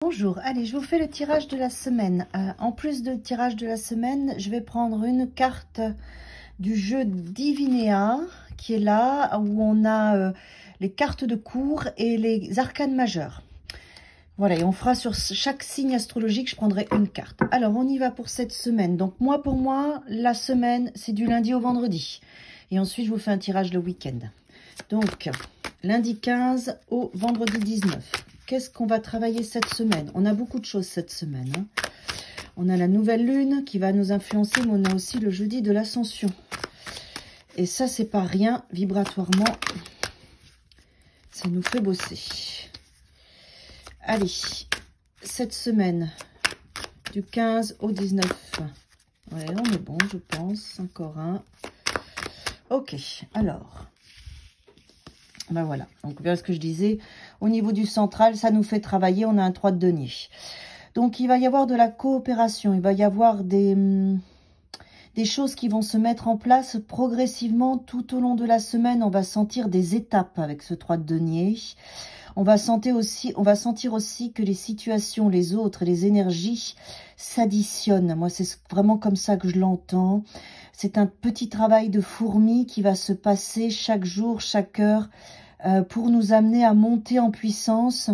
Bonjour, allez, je vous fais le tirage de la semaine. En plus de tirage de la semaine, je vais prendre une carte du jeu Divinéa qui est là, où on a les cartes de cours et les arcanes majeures. Voilà, et on fera sur chaque signe astrologique, je prendrai une carte. Alors, on y va pour cette semaine. Donc, pour moi, la semaine, c'est du lundi au vendredi. Et ensuite, je vous fais un tirage le week-end. Donc, lundi 15 au vendredi 19. Qu'est-ce qu'on va travailler cette semaine? On a beaucoup de choses cette semaine. Hein. On a la nouvelle lune qui va nous influencer, mais on a aussi le jeudi de l'ascension. Et ça, c'est pas rien, vibratoirement. Ça nous fait bosser. Allez, cette semaine, du 15 au 19. Ouais, on est bon, je pense. Encore un. Ok, alors... Ben voilà, donc voilà ce que je disais, au niveau du central, ça nous fait travailler, on a un 3 de denier. Donc il va y avoir de la coopération, il va y avoir des choses qui vont se mettre en place progressivement tout au long de la semaine. On va sentir des étapes avec ce 3 de denier. On va sentir aussi que les situations, les autres, les énergies s'additionnent. Moi, c'est vraiment comme ça que je l'entends. C'est un petit travail de fourmi qui va se passer chaque jour, chaque heure, pour nous amener à monter en puissance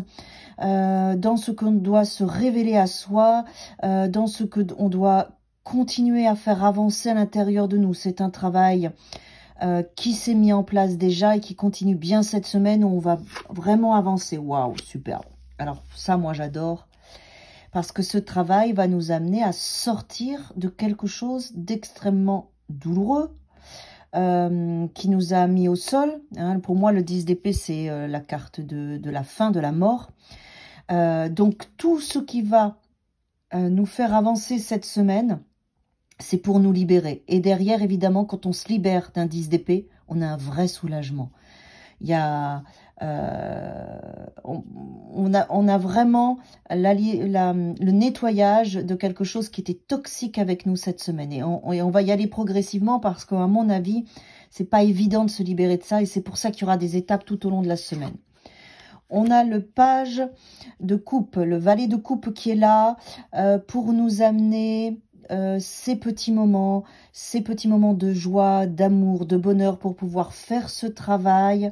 dans ce qu'on doit se révéler à soi, dans ce qu'on doit continuer à faire avancer à l'intérieur de nous. C'est un travail qui s'est mis en place déjà et qui continue bien cette semaine où on va vraiment avancer. Waouh, super. Alors ça, moi, j'adore. Parce que ce travail va nous amener à sortir de quelque chose d'extrêmement douloureux, qui nous a mis au sol. Hein. Pour moi, le 10 d'épée, c'est la carte de la fin, de la mort. Donc, tout ce qui va nous faire avancer cette semaine, c'est pour nous libérer. Et derrière, évidemment, quand on se libère d'un 10 d'épée, on a un vrai soulagement. Il y a... on a vraiment le nettoyage de quelque chose qui était toxique avec nous cette semaine. Et on va y aller progressivement parce qu'à mon avis, c'est pas évident de se libérer de ça. Et c'est pour ça qu'il y aura des étapes tout au long de la semaine. On a le page de coupe, le valet de coupe qui est là pour nous amener... ces petits moments de joie, d'amour, de bonheur pour pouvoir faire ce travail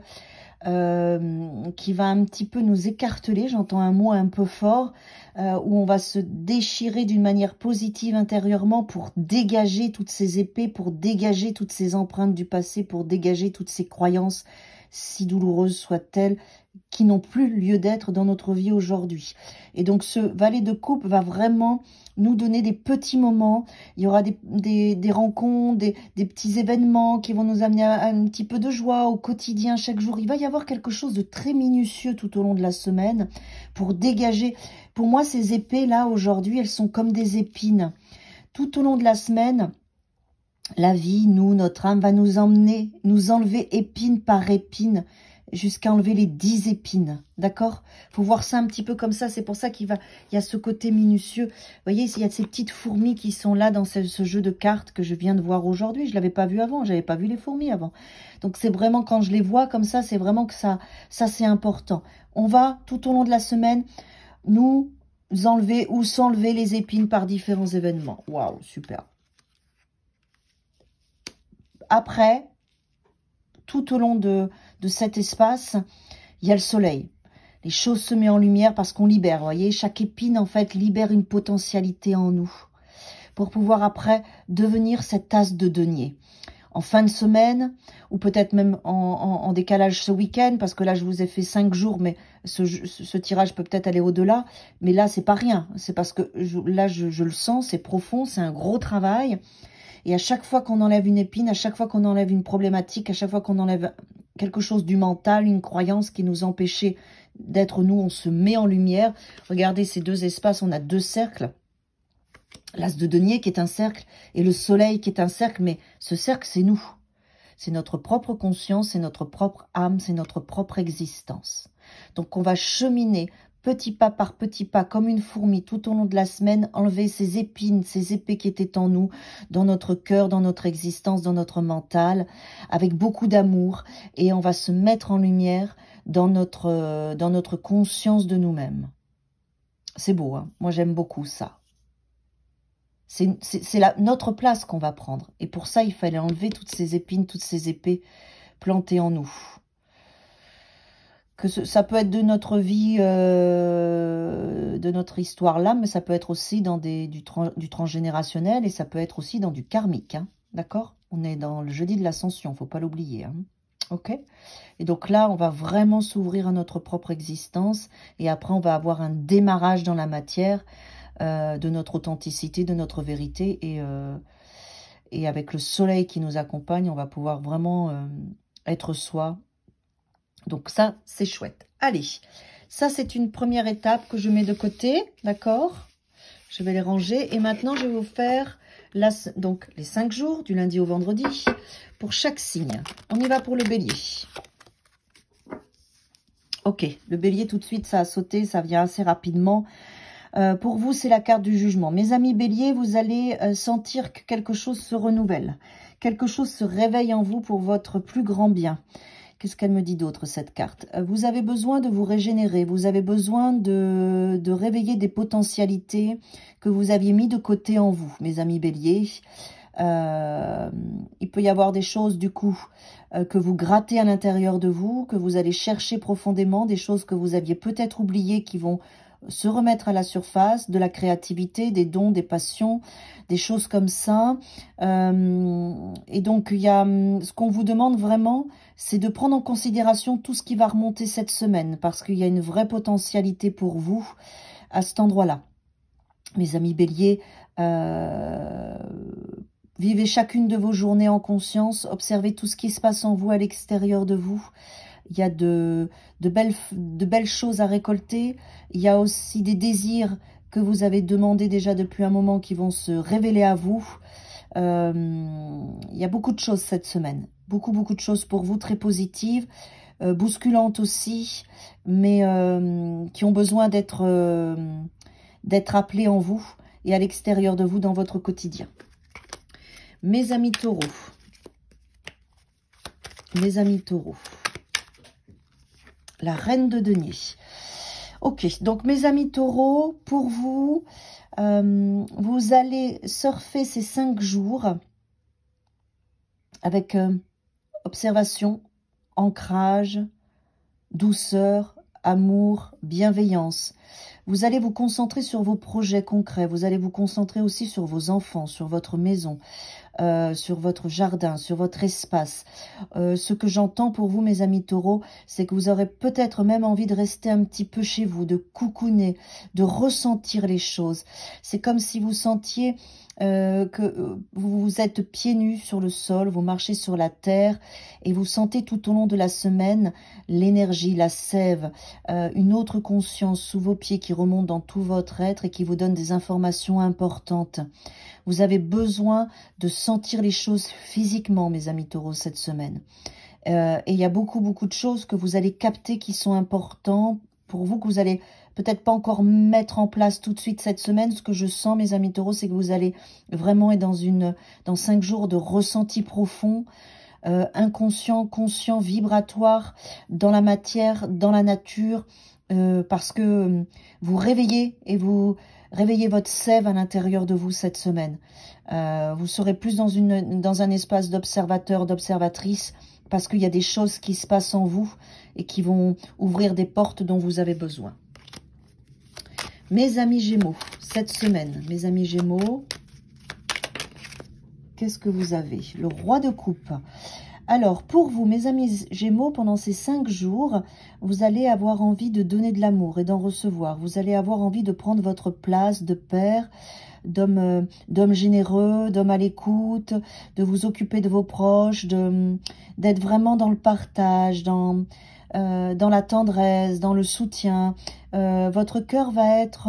qui va un petit peu nous écarteler, j'entends un mot un peu fort, où on va se déchirer d'une manière positive intérieurement pour dégager toutes ces épées, pour dégager toutes ces empreintes du passé, pour dégager toutes ces croyances, si douloureuses soient-elles, qui n'ont plus lieu d'être dans notre vie aujourd'hui. Et donc ce valet de coupe va vraiment nous donner des petits moments. Il y aura des rencontres, des petits événements qui vont nous amener à un petit peu de joie au quotidien chaque jour. Il va y avoir quelque chose de très minutieux tout au long de la semaine pour dégager. Pour moi, ces épées-là, aujourd'hui, elles sont comme des épines. Tout au long de la semaine, la vie, nous, notre âme, va nous emmener, nous enlever épine par épine, jusqu'à enlever les 10 épines, d'accord? Faut voir ça un petit peu comme ça, c'est pour ça qu'il y a ce côté minutieux. Vous voyez, il y a ces petites fourmis qui sont là dans ce jeu de cartes que je viens de voir aujourd'hui. Je l'avais pas vu avant, j'avais pas vu les fourmis avant. Donc c'est vraiment, quand je les vois comme ça, c'est vraiment que ça c'est important. On va, tout au long de la semaine, nous enlever ou s'enlever les épines par différents événements. Waouh, super. Après, tout au long de cet espace, il y a le soleil. Les choses se mettent en lumière parce qu'on libère. Vous voyez, chaque épine, en fait, libère une potentialité en nous pour pouvoir après devenir cette as de denier. En fin de semaine, ou peut-être même en décalage ce week-end, parce que là, je vous ai fait 5 jours, mais ce tirage peut peut-être aller au-delà. Mais là, c'est pas rien. C'est parce que là, je le sens, c'est profond, c'est un gros travail. Et à chaque fois qu'on enlève une épine, à chaque fois qu'on enlève une problématique, à chaque fois qu'on enlève quelque chose du mental, une croyance qui nous empêchait d'être nous, on se met en lumière. Regardez ces deux espaces, on a 2 cercles. L'as de denier qui est un cercle et le soleil qui est un cercle. Mais ce cercle, c'est nous. C'est notre propre conscience, c'est notre propre âme, c'est notre propre existence. Donc on va cheminer petit pas par petit pas, comme une fourmi, tout au long de la semaine, enlever ces épines, ces épées qui étaient en nous, dans notre cœur, dans notre existence, dans notre mental, avec beaucoup d'amour. Et on va se mettre en lumière dans notre conscience de nous-mêmes. C'est beau, hein. Moi, j'aime beaucoup ça. C'est notre place qu'on va prendre. Et pour ça, il fallait enlever toutes ces épines, toutes ces épées plantées en nous. Ça peut être de notre vie, de notre histoire là, mais ça peut être aussi dans du transgénérationnel et ça peut être aussi dans du karmique. Hein, d'accord? On est dans le jeudi de l'ascension, faut pas l'oublier. Hein, ok? Et donc là, on va vraiment s'ouvrir à notre propre existence et après, on va avoir un démarrage dans la matière de notre authenticité, de notre vérité et avec le soleil qui nous accompagne, on va pouvoir vraiment être soi. Donc ça, c'est chouette. Allez, ça c'est une première étape que je mets de côté, d'accord? Je vais les ranger. Et maintenant, je vais vous faire donc les 5 jours, du lundi au vendredi, pour chaque signe. On y va pour le bélier. Ok, le bélier tout de suite, ça a sauté, ça vient assez rapidement. Pour vous, c'est la carte du jugement. Mes amis béliers, vous allez sentir que quelque chose se renouvelle. Quelque chose se réveille en vous pour votre plus grand bien. Qu'est-ce qu'elle me dit d'autre, cette carte? Vous avez besoin de vous régénérer. Vous avez besoin de réveiller des potentialités que vous aviez mis de côté en vous, mes amis béliers. Il peut y avoir des choses, du coup, que vous grattez à l'intérieur de vous, que vous allez chercher profondément, des choses que vous aviez peut-être oubliées qui vont se remettre à la surface, de la créativité, des dons, des passions, des choses comme ça. Et donc, il y a ce qu'on vous demande vraiment, c'est de prendre en considération tout ce qui va remonter cette semaine, parce qu'il y a une vraie potentialité pour vous à cet endroit-là. Mes amis béliers, vivez chacune de vos journées en conscience, observez tout ce qui se passe en vous, à l'extérieur de vous. Il y a de belles choses à récolter. Il y a aussi des désirs que vous avez demandés déjà depuis un moment qui vont se révéler à vous. Il y a beaucoup de choses cette semaine. Beaucoup de choses pour vous, très positives, bousculantes aussi, mais qui ont besoin d'être appelées en vous et à l'extérieur de vous dans votre quotidien. Mes amis taureaux. Mes amis taureaux. La reine de denier. Ok, donc mes amis taureaux, pour vous, vous allez surfer ces 5 jours avec observation, ancrage, douceur, amour, bienveillance. Vous allez vous concentrer sur vos projets concrets. Vous allez vous concentrer aussi sur vos enfants, sur votre maison, sur votre jardin, sur votre espace. Ce que j'entends pour vous, mes amis taureaux, c'est que vous aurez peut-être même envie de rester un petit peu chez vous, de coucouner, de ressentir les choses. C'est comme si vous sentiez que vous êtes pieds nus sur le sol, vous marchez sur la terre et vous sentez tout au long de la semaine l'énergie, la sève, une autre conscience sous vos pieds qui remonte dans tout votre être et qui vous donne des informations importantes. Vous avez besoin de sentir les choses physiquement, mes amis taureaux, cette semaine. Et il y a beaucoup de choses que vous allez capter qui sont importantes pour vous, que vous allez peut-être pas encore mettre en place tout de suite cette semaine. Ce que je sens, mes amis taureaux, c'est que vous allez vraiment être dans 5 jours de ressenti profond, inconscient, conscient, vibratoire, dans la matière, dans la nature, parce que vous réveillez et vous réveillez votre sève à l'intérieur de vous cette semaine. Vous serez plus dans un espace d'observateur, d'observatrice, parce qu'il y a des choses qui se passent en vous et qui vont ouvrir des portes dont vous avez besoin. Mes amis Gémeaux, cette semaine, mes amis Gémeaux, qu'est-ce que vous avez? Le roi de coupe. Alors, pour vous, mes amis Gémeaux, pendant ces 5 jours, vous allez avoir envie de donner de l'amour et d'en recevoir. Vous allez avoir envie de prendre votre place de père, d'homme généreux, d'homme à l'écoute, de vous occuper de vos proches, d'être vraiment dans le partage, dans la tendresse, dans le soutien. Votre cœur va être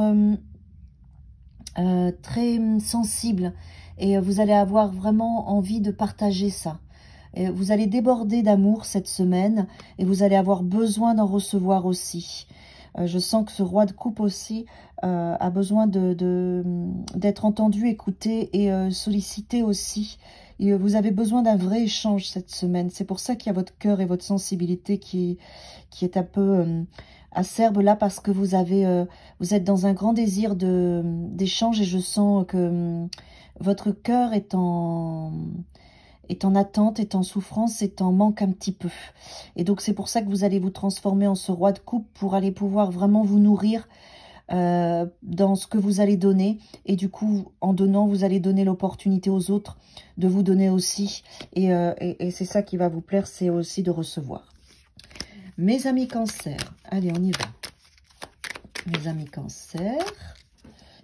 très sensible et vous allez avoir vraiment envie de partager ça. Et vous allez déborder d'amour cette semaine et vous allez avoir besoin d'en recevoir aussi. Je sens que ce roi de coupe aussi a besoin d'être entendu, écouté et sollicité aussi. Et vous avez besoin d'un vrai échange cette semaine. C'est pour ça qu'il y a votre cœur et votre sensibilité qui est un peu acerbe là parce que vous avez, vous êtes dans un grand désir d'échange et je sens que votre cœur est en attente, est en souffrance, est en manque un petit peu. Et donc c'est pour ça que vous allez vous transformer en ce roi de coupe pour aller pouvoir vraiment vous nourrir dans ce que vous allez donner. Et du coup, en donnant, vous allez donner l'opportunité aux autres de vous donner aussi. Et c'est ça qui va vous plaire, c'est aussi de recevoir. Mes amis Cancer, allez, on y va. Mes amis Cancer,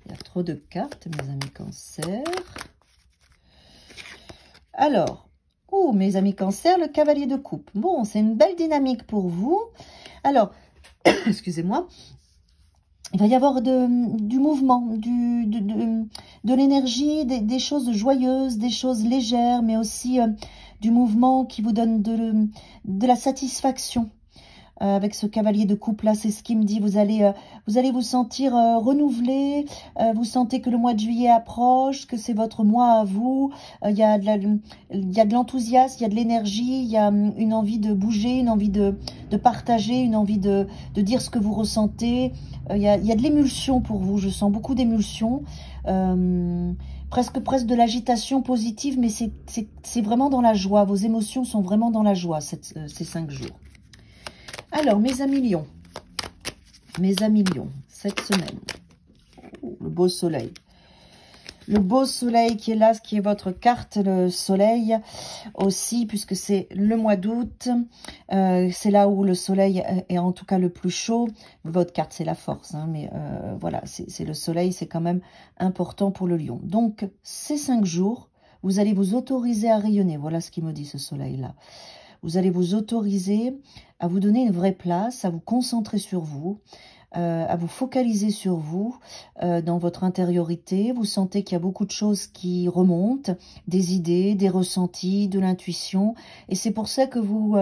il y a trop de cartes, mes amis Cancer. Alors, oh, mes amis Cancer, le cavalier de coupe. Bon, c'est une belle dynamique pour vous. Alors, excusez-moi, il va y avoir du mouvement, de l'énergie, des choses joyeuses, des choses légères, mais aussi du mouvement qui vous donne de la satisfaction. Avec ce cavalier de coupe là, c'est ce qui me dit, vous allez vous sentir renouvelé, vous sentez que le mois de juillet approche, que c'est votre mois à vous, il y a de l'enthousiasme, il y a de l'énergie, il y a une envie de bouger, une envie de partager, une envie de dire ce que vous ressentez, il y a de l'émulsion pour vous, je sens beaucoup d'émulsion, presque de l'agitation positive, mais c'est vraiment dans la joie, vos émotions sont vraiment dans la joie ces 5 jours. Alors, mes amis lions, cette semaine, le beau soleil. Le beau soleil qui est là, ce qui est votre carte, le soleil aussi, puisque c'est le mois d'août. C'est là où le soleil est en tout cas le plus chaud. Votre carte, c'est la force, hein, mais voilà, c'est le soleil, c'est quand même important pour le lion. Donc, ces 5 jours, vous allez vous autoriser à rayonner. Voilà ce qui me dit ce soleil-là. Vous allez vous autoriser à vous donner une vraie place, à vous concentrer sur vous, à vous focaliser sur vous, dans votre intériorité. Vous sentez qu'il y a beaucoup de choses qui remontent, des idées, des ressentis, de l'intuition. Et c'est pour ça que vous,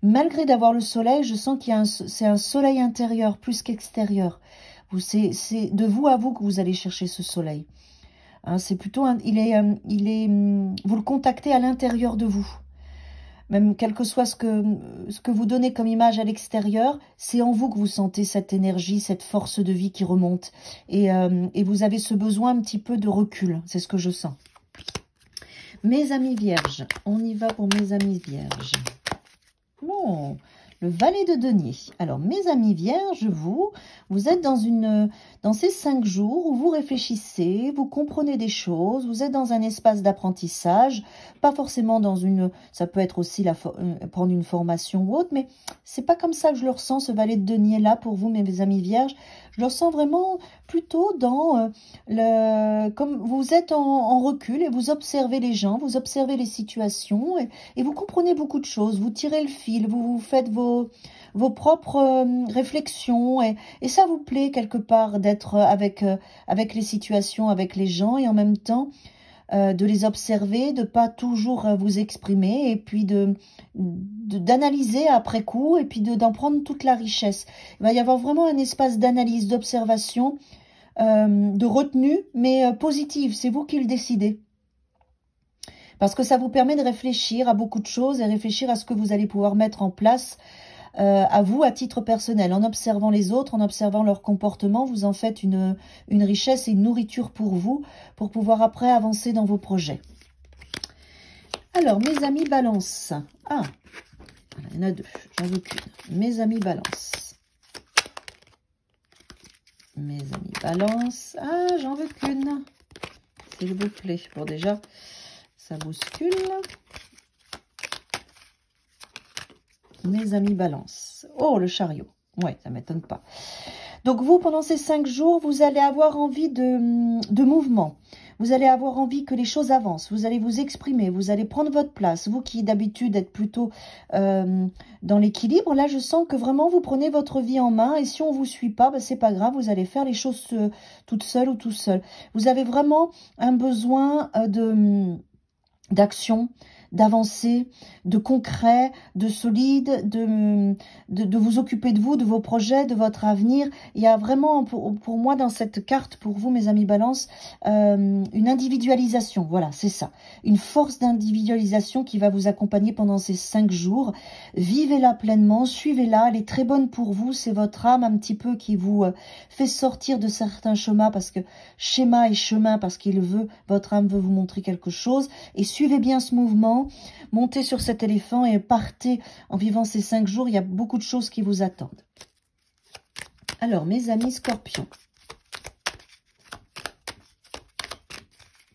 malgré d'avoir le soleil, je sens qu'il y a c'est un soleil intérieur plus qu'extérieur. C'est de vous à vous que vous allez chercher ce soleil. Hein, c'est plutôt, vous le contactez à l'intérieur de vous. Même quel que soit ce que vous donnez comme image à l'extérieur, c'est en vous que vous sentez cette énergie, cette force de vie qui remonte. Et vous avez ce besoin un petit peu de recul, c'est ce que je sens. Mes amis vierges, on y va pour mes amis vierges. Bon, le valet de denier. Alors, mes amis vierges, vous êtes dans ces 5 jours où vous réfléchissez, vous comprenez des choses, vous êtes dans un espace d'apprentissage, pas forcément dans ça peut être aussi prendre une formation ou autre, mais c'est pas comme ça que je le ressens, ce valet de denier là pour vous, mes amis vierges. Je le ressens vraiment plutôt dans comme vous êtes en recul et vous observez les gens, vous observez les situations et vous comprenez beaucoup de choses, vous tirez le fil, vous faites vos propres réflexions et ça vous plaît quelque part d'être avec les situations, avec les gens et en même temps de les observer, de pas toujours vous exprimer et puis d'analyser après coup et puis d'en prendre toute la richesse. Il va y avoir vraiment un espace d'analyse, d'observation, de retenue, mais positive. C'est vous qui le décidez. Parce que ça vous permet de réfléchir à beaucoup de choses et réfléchir à ce que vous allez pouvoir mettre en place à vous, à titre personnel. En observant les autres, en observant leur comportement, vous en faites une richesse et une nourriture pour vous, pour pouvoir après avancer dans vos projets. Alors, mes amis balance. Ah, il y en a 2, j'en veux qu'une. Mes amis balance. Mes amis balance. Ah, j'en veux qu'une. S'il vous plaît. Bon, déjà, ça bouscule. Mes amis balance. Oh, le chariot. Ouais, ça ne m'étonne pas. Donc, vous, pendant ces 5 jours, vous allez avoir envie de mouvement. Vous allez avoir envie que les choses avancent. Vous allez vous exprimer. Vous allez prendre votre place. Vous qui, d'habitude, êtes plutôt dans l'équilibre, là, je sens que vraiment, vous prenez votre vie en main. Et si on ne vous suit pas, ben, c'est pas grave. Vous allez faire les choses toute seule ou tout seul. Vous avez vraiment un besoin d'action, d'avancer, de concret, de solide, de vous occuper de vous, de vos projets, de votre avenir. Il y a vraiment, pour moi, dans cette carte, pour vous, mes amis Balance, une individualisation. Voilà, c'est ça. Une force d'individualisation qui va vous accompagner pendant ces 5 jours. Vivez-la pleinement, suivez-la. Elle est très bonne pour vous. C'est votre âme un petit peu qui vous fait sortir de certains schémas parce que parce qu'il veut, votre âme veut vous montrer quelque chose. Et suivez bien ce mouvement. Montez sur cet éléphant et partez en vivant ces 5 jours. Il y a beaucoup de choses qui vous attendent. Alors, mes amis Scorpions,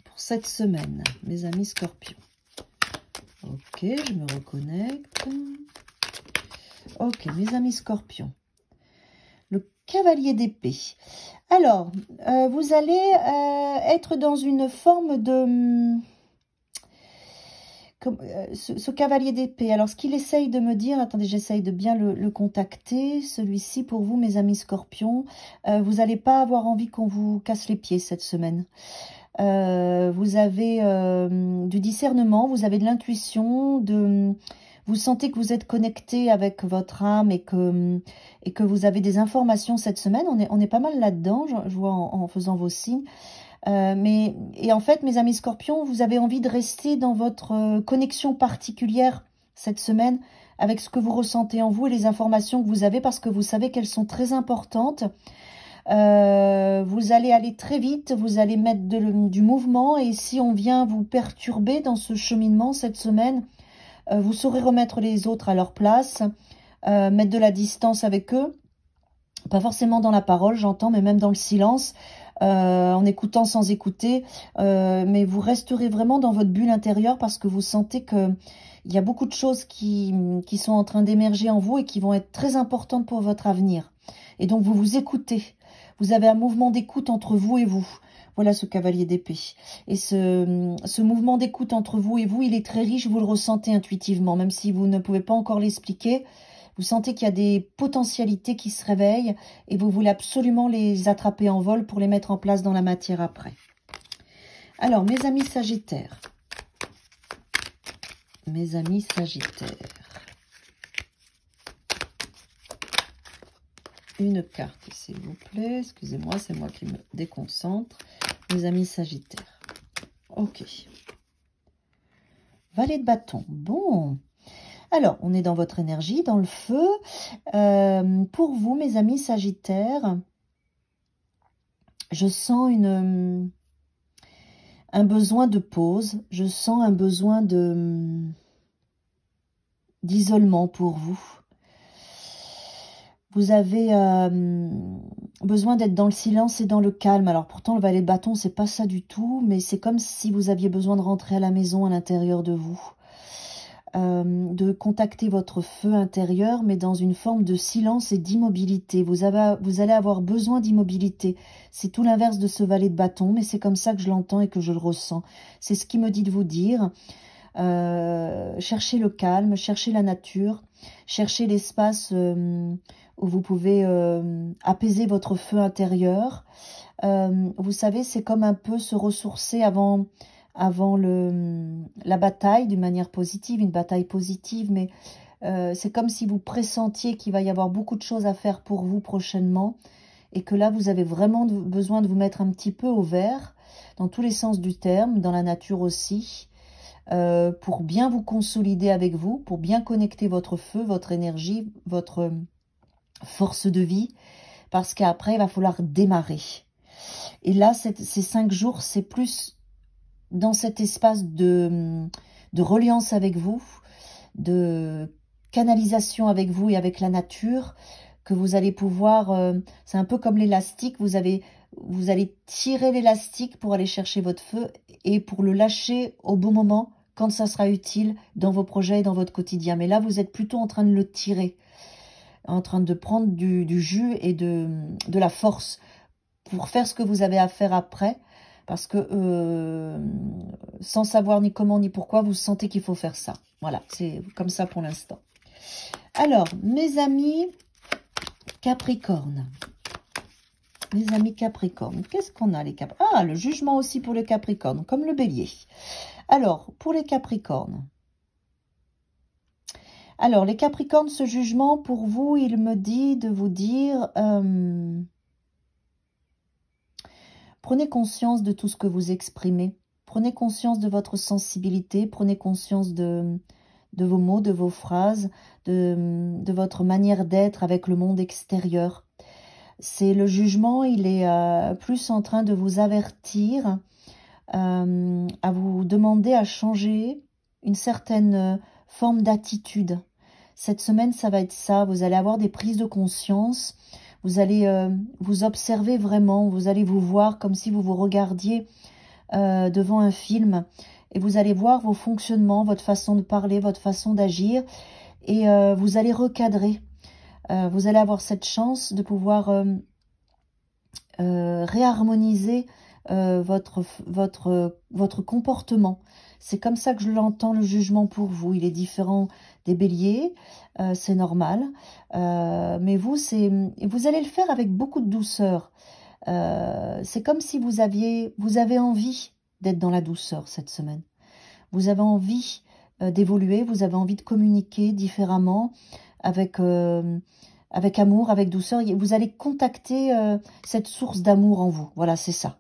pour cette semaine, mes amis Scorpions. Ok, je me reconnecte. Ok, mes amis Scorpions. Le cavalier d'épée. Alors, vous allez être dans une forme de... ce cavalier d'épée, alors ce qu'il essaye de me dire, attendez, j'essaye de bien le contacter, celui-ci pour vous, mes amis Scorpions, vous n'allez pas avoir envie qu'on vous casse les pieds cette semaine. Vous avez du discernement, vous avez de l'intuition, vous sentez que vous êtes connecté avec votre âme et que vous avez des informations cette semaine. On est pas mal là-dedans, je vois en faisant vos signes. Et en fait, mes amis Scorpions, vous avez envie de rester dans votre connexion particulière cette semaine avec ce que vous ressentez en vous et les informations que vous avez parce que vous savez qu'elles sont très importantes. Vous allez aller très vite, vous allez mettre du mouvement et si on vient vous perturber dans ce cheminement cette semaine, vous saurez remettre les autres à leur place, mettre de la distance avec eux, pas forcément dans la parole, j'entends, mais même dans le silence, en écoutant sans écouter, mais vous resterez vraiment dans votre bulle intérieure parce que vous sentez que il y a beaucoup de choses qui sont en train d'émerger en vous et qui vont être très importantes pour votre avenir. Et donc vous vous écoutez, vous avez un mouvement d'écoute entre vous et vous. Voilà ce cavalier d'épée. Et ce mouvement d'écoute entre vous et vous, il est très riche, vous le ressentez intuitivement, même si vous ne pouvez pas encore l'expliquer. Vous sentez qu'il y a des potentialités qui se réveillent et vous voulez absolument les attraper en vol pour les mettre en place dans la matière après. Alors, mes amis Sagittaires. Mes amis Sagittaires. Une carte, s'il vous plaît. Excusez-moi, c'est moi qui me déconcentre. Mes amis Sagittaires. Ok. Valet de bâton. Bon. Alors, on est dans votre énergie, dans le feu. Pour vous, mes amis Sagittaires, je sens un besoin de pause. Je sens un besoin d'isolement pour vous. Vous avez besoin d'être dans le silence et dans le calme. Alors pourtant, le valet de bâton, c'est pas ça du tout, mais c'est comme si vous aviez besoin de rentrer à la maison à l'intérieur de vous. De contacter votre feu intérieur, mais dans une forme de silence et d'immobilité. Vous allez avoir besoin d'immobilité. C'est tout l'inverse de ce valet de bâton, mais c'est comme ça que je l'entends et que je le ressens. C'est ce qui me dit de vous dire. Cherchez le calme, cherchez la nature, cherchez l'espace où vous pouvez apaiser votre feu intérieur. Vous savez, c'est comme un peu se ressourcer avant la bataille d'une manière positive, une bataille positive, mais c'est comme si vous pressentiez qu'il va y avoir beaucoup de choses à faire pour vous prochainement et que là, vous avez vraiment besoin de vous mettre un petit peu au vert, dans tous les sens du terme, dans la nature aussi, pour bien vous consolider avec vous, pour bien connecter votre feu, votre énergie, votre force de vie, parce qu'après, il va falloir démarrer. Et là, ces 5 jours, c'est plus dans cet espace de reliance avec vous, de canalisation avec vous et avec la nature, que vous allez pouvoir, c'est un peu comme l'élastique, vous allez tirer l'élastique pour aller chercher votre feu et pour le lâcher au bon moment, quand ça sera utile dans vos projets et dans votre quotidien. Mais là, vous êtes plutôt en train de le tirer, en train de prendre du jus et de la force pour faire ce que vous avez à faire après, parce que sans savoir ni comment ni pourquoi, vous sentez qu'il faut faire ça. Voilà, c'est comme ça pour l'instant. Alors, mes amis Capricorne. Mes amis Capricorne, qu'est-ce qu'on a les Capricornes? Ah, le jugement aussi pour les Capricornes, comme le Bélier. Alors, pour les Capricornes, Alors, les Capricornes, ce jugement, pour vous, il me dit de vous dire... prenez conscience de tout ce que vous exprimez. Prenez conscience de votre sensibilité. Prenez conscience de vos mots, de vos phrases, de votre manière d'être avec le monde extérieur. C'est le jugement, il est plus en train de vous avertir, à vous demander à changer une certaine forme d'attitude. Cette semaine, ça va être ça. Vous allez avoir des prises de conscience. Vous allez vous observer vraiment. Vous allez vous voir comme si vous vous regardiez devant un film. Et vous allez voir vos fonctionnements, votre façon de parler, votre façon d'agir. Et vous allez recadrer. Vous allez avoir cette chance de pouvoir réharmoniser votre comportement. C'est comme ça que je l'entends, le jugement pour vous. Il est différent des béliers, c'est normal. Mais vous allez le faire avec beaucoup de douceur. C'est comme si vous avez envie d'être dans la douceur cette semaine. Vous avez envie d'évoluer, vous avez envie de communiquer différemment, avec amour, avec douceur. Vous allez contacter cette source d'amour en vous. Voilà, c'est ça.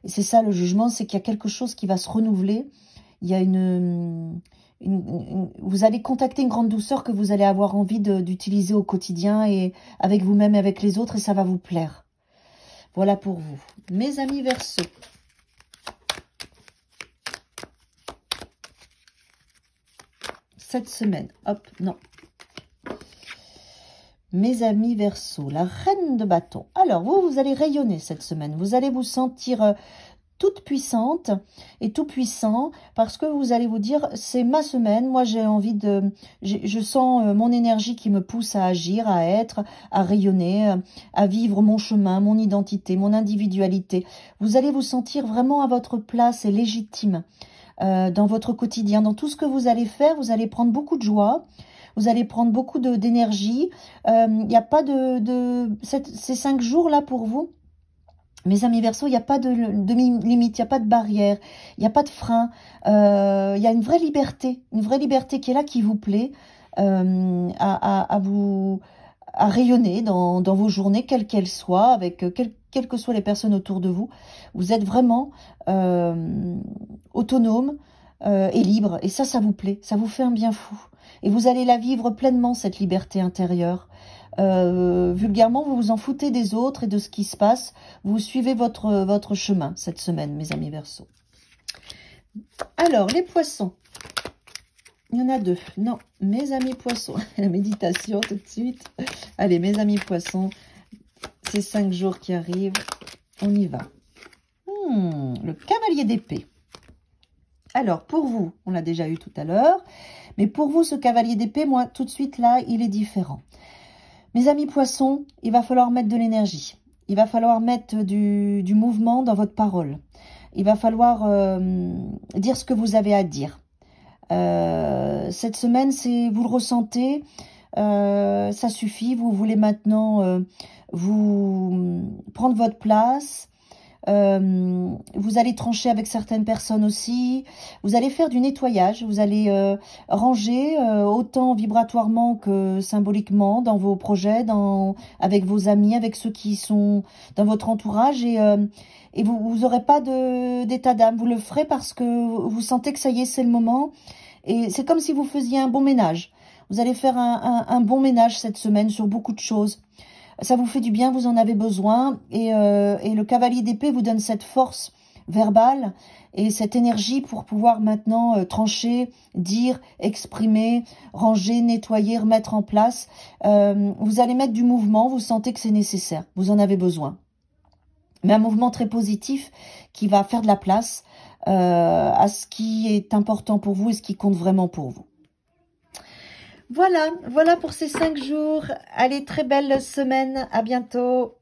Et c'est ça le jugement, c'est qu'il y a quelque chose qui va se renouveler. Il y a vous allez contacter une grande douceur que vous allez avoir envie d'utiliser au quotidien et avec vous-même et avec les autres, et ça va vous plaire. Voilà pour vous. Mes amis Verseaux. Cette semaine, hop, non. Mes amis Verseaux, la reine de bâton. Alors, vous allez rayonner cette semaine. Vous allez vous sentir toute puissante et tout puissant parce que vous allez vous dire, c'est ma semaine. Moi, j'ai envie de... Je sens mon énergie qui me pousse à agir, à être, à rayonner, à vivre mon chemin, mon identité, mon individualité. Vous allez vous sentir vraiment à votre place et légitime dans votre quotidien. Dans tout ce que vous allez faire, vous allez prendre beaucoup de joie. Vous allez prendre beaucoup d'énergie. Il n'y a pas ces 5 jours-là pour vous, mes amis Verseaux, il n'y a pas de limite, il n'y a pas de barrière, il n'y a pas de frein. Il y a une vraie liberté qui est là, qui vous plaît, à rayonner dans vos journées, quelles qu'elles soient, avec quelles que soient les personnes autour de vous. Vous êtes vraiment autonome et libre. Et ça vous plaît, ça vous fait un bien fou. Et vous allez la vivre pleinement, cette liberté intérieure. Vulgairement, vous vous en foutez des autres et de ce qui se passe. Vous suivez votre chemin cette semaine, mes amis Verseaux. Alors, les poissons. Il y en a 2. Non, mes amis poissons. La méditation tout de suite. Allez, mes amis poissons. Ces 5 jours qui arrivent. On y va. Le cavalier d'épée. Alors, pour vous, on l'a déjà eu tout à l'heure. Mais pour vous, ce cavalier d'épée, moi, tout de suite, là, il est différent. Mes amis poissons, il va falloir mettre de l'énergie. Il va falloir mettre du mouvement dans votre parole. Il va falloir dire ce que vous avez à dire. Cette semaine, vous le ressentez, ça suffit. Vous voulez maintenant vous prendre votre place. Vous allez trancher avec certaines personnes aussi. Vous allez faire du nettoyage. Vous allez ranger autant vibratoirement que symboliquement dans vos projets, avec vos amis, avec ceux qui sont dans votre entourage. Et vous n'aurez pas d'état d'âme. Vous le ferez parce que vous sentez que ça y est, c'est le moment. Et c'est comme si vous faisiez un bon ménage. Vous allez faire un bon ménage cette semaine sur beaucoup de choses. Ça vous fait du bien, vous en avez besoin. Et le cavalier d'épée vous donne cette force verbale et cette énergie pour pouvoir maintenant trancher, dire, exprimer, ranger, nettoyer, remettre en place. Vous allez mettre du mouvement, vous sentez que c'est nécessaire, vous en avez besoin. Mais un mouvement très positif qui va faire de la place à ce qui est important pour vous et ce qui compte vraiment pour vous. Voilà pour ces 5 jours. Allez, très belle semaine. À bientôt.